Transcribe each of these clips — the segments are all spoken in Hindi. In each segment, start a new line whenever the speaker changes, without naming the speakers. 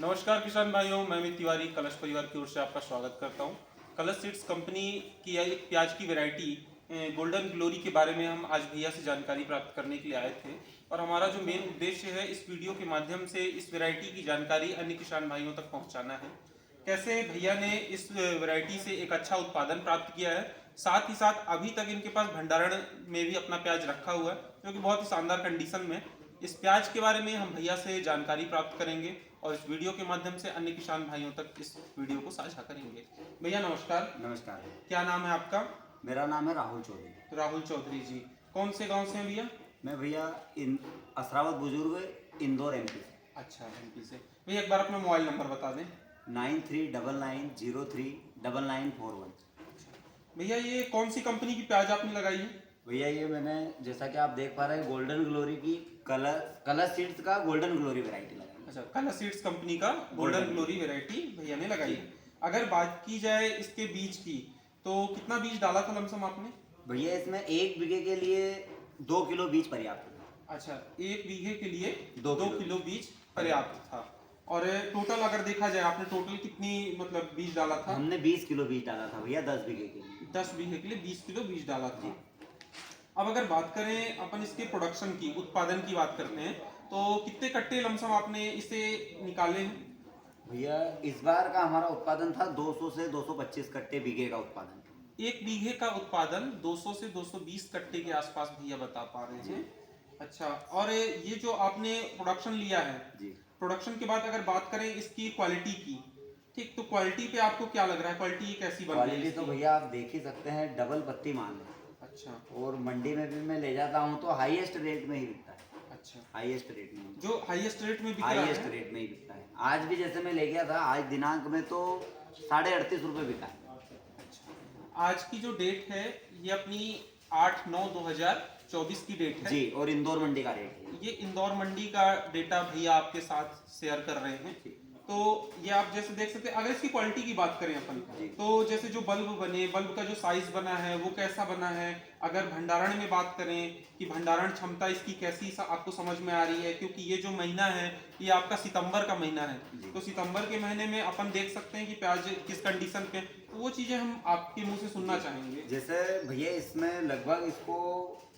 नमस्कार किसान भाइयों, मैं अमित तिवारी कलश परिवार की ओर से आपका स्वागत करता हूं। कलश सीड्स कंपनी की यह एक प्याज की वैरायटी गोल्डन ग्लोरी के बारे में हम आज भैया से जानकारी प्राप्त करने के लिए आए थे। और हमारा जो मेन उद्देश्य है इस वीडियो के माध्यम से इस वैरायटी की जानकारी अन्य किसान भाइयों तक पहुंचाना है। कैसे भैया ने इस वैरायटी से एक अच्छा उत्पादन प्राप्त किया है, साथ ही साथ अभी तक इनके पास भंडारण में भी अपना प्याज रखा हुआ है जो कि बहुत ही शानदार कंडीशन में। इस प्याज के बारे में हम भैया से जानकारी प्राप्त करेंगे और इस वीडियो के माध्यम से अन्य किसान भाइयों तक इस वीडियो को साझा करेंगे। भैया नमस्कार।
नमस्कार।
क्या नाम है आपका?
मेरा नाम है राहुल चौधरी।
राहुल चौधरी जी। कौन से गांव से हैं भैया?
मैं भैया इन असरावत बुजुर्ग इंदौर एमपी से।
अच्छा, एमपी से। भैया एक बार अपना मोबाइल नंबर बता दें।
9399039941।
भैया ये कौन सी कंपनी की प्याज आपने लगाई है?
भैया ये मैंने जैसा कि आप देख पा रहे हैं गोल्डन ग्लोरी की कलर कलर सीड्स का गोल्डन ग्लोरी वैरायटी लगाई।
अच्छा, कलर सीड्स कंपनी का गोल्डन ग्लोरी वैरायटी भैया ने लगाई है। अगर बात की जाए इसके बीज की, तो कितना बीज डाला था लमसम आपने?
भैया इसमें 1 बीघे के लिए 2 किलो बीज पर्याप्त है।
अच्छा, 1 बीघे के लिए
2
2 किलो बीज पर्याप्त था। और टोटल अगर देखा जाए आपने टोटल कितनी मतलब बीज डाला था?
हमने 20 किलो बीज डाला था भैया 10 बीघे के लिए।
10 बीघे के लिए 20 किलो बीज डाला था। अब अगर बात करें अपन इसके प्रोडक्शन की, उत्पादन की बात करते हैं, तो कितने कट्टे लमसम आपने इसे निकाले हैं?
भैया इस बार का हमारा उत्पादन था 200 से 225 कट्टे बीघे का उत्पादन।
1 बीघे का उत्पादन 200 से 220 कट्टे के आसपास भैया बता पा रहे हैं। अच्छा, और ये जो आपने प्रोडक्शन लिया है
जी।
प्रोडक्शन के बाद अगर बात करें इसकी क्वालिटी की, ठीक, तो क्वालिटी पे आपको क्या लग रहा है? क्वालिटी कैसी बन रही है
क्वालिटी तो
इसकी?
भैया आप देख ही सकते हैं, डबल पत्ती माल है।
अच्छा।
और मंडी में भी मैं ले जाता हूँ तो हाईएस्ट रेट में ही बिकता है।
अच्छा,
हाईएस्ट रेट में,
जो हाईएस्ट रेट में बिक रहा
हाईएस्ट
है।
रेट में ही बिकता है। आज भी जैसे मैं ले गया था, आज दिनांक में तो 38.5 रुपये बिका है।
अच्छा, आज की जो डेट है ये अपनी 8/9/2024 की डेट है
जी, और इंदौर मंडी का रेट है।
ये इंदौर मंडी का डेटा भैया आपके साथ शेयर कर रहे हैं। तो ये आप जैसे देख सकते हैं। अगर इसकी क्वालिटी की बात करें अपन, तो जैसे जो बल्ब बने, बल्ब का जो साइज बना है वो कैसा बना है? अगर भंडारण में बात करें कि भंडारण क्षमता इसकी कैसी आपको समझ में आ रही है, क्योंकि ये जो महीना है ये आपका सितंबर का महीना है, तो सितंबर के महीने में अपन देख सकते हैं कि प्याज किस कंडीशन पे, तो वो चीजें हम आपके मुंह से सुनना चाहेंगे।
जैसे भैया इसमें लगभग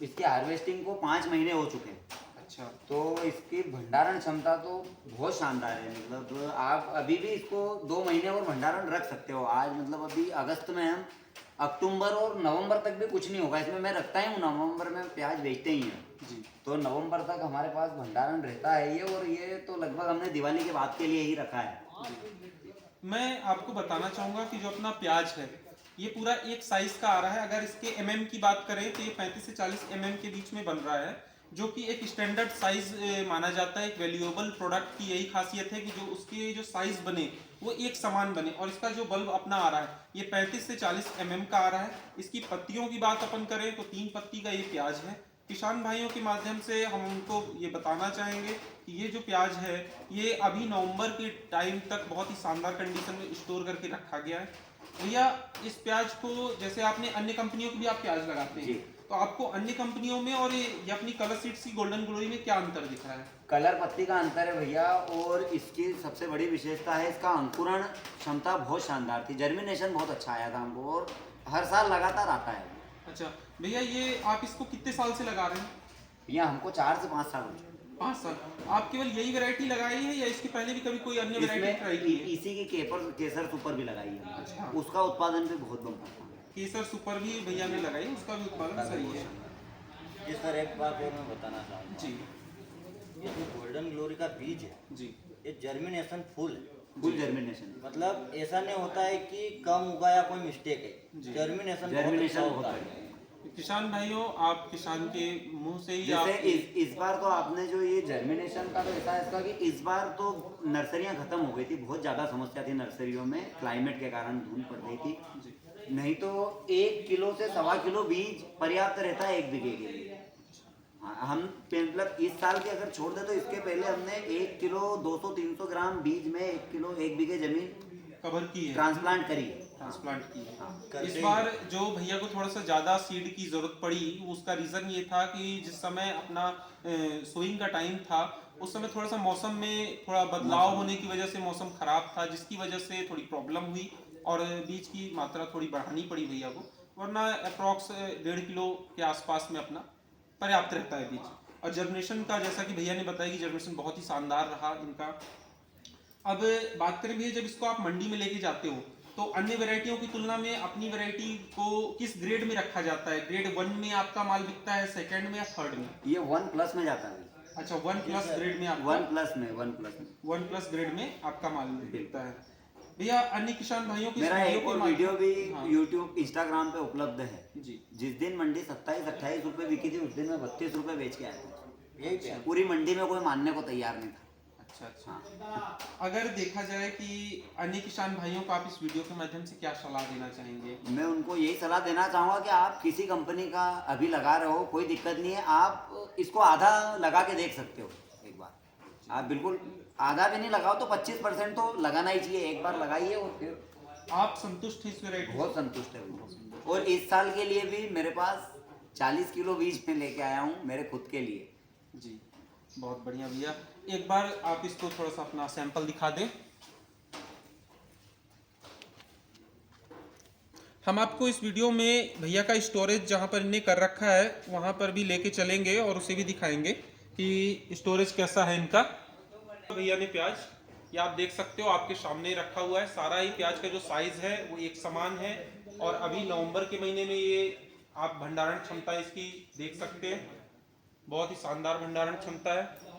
इसकी हार्वेस्टिंग को 5 महीने हो चुके हैं।
अच्छा।
तो इसकी भंडारण क्षमता तो बहुत शानदार है। मतलब आप अभी भी इसको 2 महीने और भंडारण रख सकते हो। आज मतलब अभी अगस्त में हम अक्टूबर और नवंबर तक भी कुछ नहीं होगा इसमें। मैं रखता ही हूँ, नवंबर में प्याज बेचते ही हैं
जी।
तो नवंबर तक हमारे पास भंडारण रहता है ये। और ये तो लगभग हमने दिवाली के बाद के लिए ही रखा है।
मैं आपको बताना चाहूंगा कि जो अपना प्याज है ये पूरा एक साइज का आ रहा है। अगर इसके एमएम की बात करें तो ये 35 से 40 एमएम के बीच में बन रहा है, जो कि एक स्टैंडर्ड साइज माना जाता है। एक वैल्यूएबल प्रोडक्ट की यही खासियत है कि जो उसके जो साइज बने वो एक समान बने। और इसका जो बल्ब अपना आ रहा है ये 35 से 40 एमएम का आ रहा है। इसकी पत्तियों की बात अपन करें तो 3 पत्ती का ये प्याज है। किसान भाइयों के माध्यम से हम उनको ये बताना चाहेंगे कि ये जो प्याज है ये अभी नवंबर के टाइम तक बहुत ही शानदार कंडीशन में स्टोर करके रखा गया है। भैया इस प्याज को, जैसे आपने अन्य कंपनियों की भी आप प्याज लगाते हैं, तो आपको अन्य कंपनियों में और ये अपनी कलर सीड्स की गोल्डन ग्लोरी में क्या अंतर दिख रहा है?
कलर पत्ती का अंतर है भैया। और इसकी सबसे बड़ी विशेषता है इसका अंकुरण क्षमता बहुत शानदार थी। जर्मिनेशन बहुत अच्छा आया था हमको और हर साल लगातार आता है।
अच्छा भैया, ये आप इसको कितने साल से लगा रहे हैं?
भैया हमको 4 से 5 साल हो चुके।
5 साल। आप केवल यही वैरायटी लगाई है या इसके पहले भी कभी कोई अन्य वैरायटी ट्राई की है?
इसी की केसर सुपर भी लगाई है।
अच्छा।
उसका उत्पादन भी बहुत बम्पर था।
केसर सुपर भी भैया ने लगाई, उसका भी उत्पादन सही है।
जी सर, एक बात और मैं बताना चाहूँगा।
जी।
ये जो गोल्डन ग्लोरी का बीज है,
जी।
ये जर्मिनेशन फुल है।
Full germination.
मतलब ऐसा नहीं होता है कि कम उगा या कोई मिस्टेक
जी।
है। जर्मिनेशन
जर्मिनेशन
होता
बहुत
है।
किसान भाइयों, आप किसान के मुंह से ही
जैसे
आप
इस बार तो आपने जो ये जर्मिनेशन का तो ऐसा है इसका कि इस बार तो नर्सरियां खत्म हो गई थी। बहुत ज़्यादा समस्या थी नर्सरियों में, क्लाइमेट के कारण धूल पड़ रही थी।
जी।
नहीं तो 1 किलो से 1.25 किलो बीज पर्याप्त रहता है 1 बीघे के लिए। हाँ, हम मतलब इस साल के अगर छोड़ दे तो इसके पहले हमने 1 किलो 200-300 ग्राम बीज में 1 किलो 1 बीघे जमीन
कवर की है,
ट्रांसप्लांट करी है।
ट्रांसप्लांट की है।
हाँ।
इस बार जो भैया को थोड़ा सा ज्यादा सीड की जरूरत पड़ी, उसका रीजन ये था कि जिस समय अपना सोइंग का टाइम था उस समय थोड़ा सा मौसम में थोड़ा बदलाव होने की वजह से मौसम खराब था, जिसकी वजह से थोड़ी प्रॉब्लम हुई और बीज की मात्रा थोड़ी बढ़ानी पड़ी भैया को, वरना अप्रॉक्स 1.5 किलो के आसपास में अपना पर्याप्त रहता है बीज। और जर्मिनेशन का जैसा कि भैया ने बताया कि जर्मिनेशन बहुत ही शानदार रहा इनका। अब बात करें भैया, जब इसको आप मंडी में लेके जाते हो तो अन्य वैरायटियों की तुलना में अपनी वैरायटी को किस ग्रेड में रखा जाता है? ग्रेड 1 में आपका माल बिकता है, सेकंड में या थर्ड में?
ये 1+ में जाता है।
अच्छा, 1+ ग्रेड में आपका
1+ में 1+ में
1+ ग्रेड में आपका माल बिकता है। भैया अन्य किसान भाइयों की
मेरा एक और वीडियो भी
हाँ।
YouTube इंस्टाग्राम पे उपलब्ध है
जी
जिस दिन मंडी 27-28 रुपए बिकी थी उस दिन मैं 32 रुपए बेच के आया था।
यही क्या?
पूरी मंडी में कोई मानने को तैयार नहीं था।
अच्छा अच्छा।
हाँ।
अगर देखा जाए कि अन्य किसान भाइयों को आप इस वीडियो के माध्यम से क्या सलाह देना चाहेंगे?
मैं उनको यही सलाह देना चाहूँगा कि आप किसी कंपनी का अभी लगा रहे हो, कोई दिक्कत नहीं है, आप इसको आधा लगा के देख सकते हो एक बार। आप बिल्कुल आधा भी नहीं लगाओ तो 25% तो लगाना ही चाहिए, एक बार लगाइए और फिर
आप संतुष्ट हैं इस वैरायटी?
बहुत संतुष्ट है वो। और इस साल के लिए भी मेरे पास 40 किलो बीज में लेके आया हूँ मेरे खुद के लिए।
जी बहुत बढ़िया भैया, एक बार आप इसको थोड़ा सा अपना सैंपल दिखा दें। हम आपको इस वीडियो में भैया का स्टोरेज जहाँ पर इन्हें कर रखा है वहाँ पर भी लेके चलेंगे और उसे भी दिखाएंगे कि स्टोरेज कैसा है इनका। भैया ने प्याज, ये आप देख सकते हो आपके सामने रखा हुआ है, सारा ही प्याज का जो साइज है वो एक समान है। और अभी नवंबर के महीने में ये आप भंडारण क्षमता इसकी देख सकते हैं, बहुत ही शानदार भंडारण क्षमता है।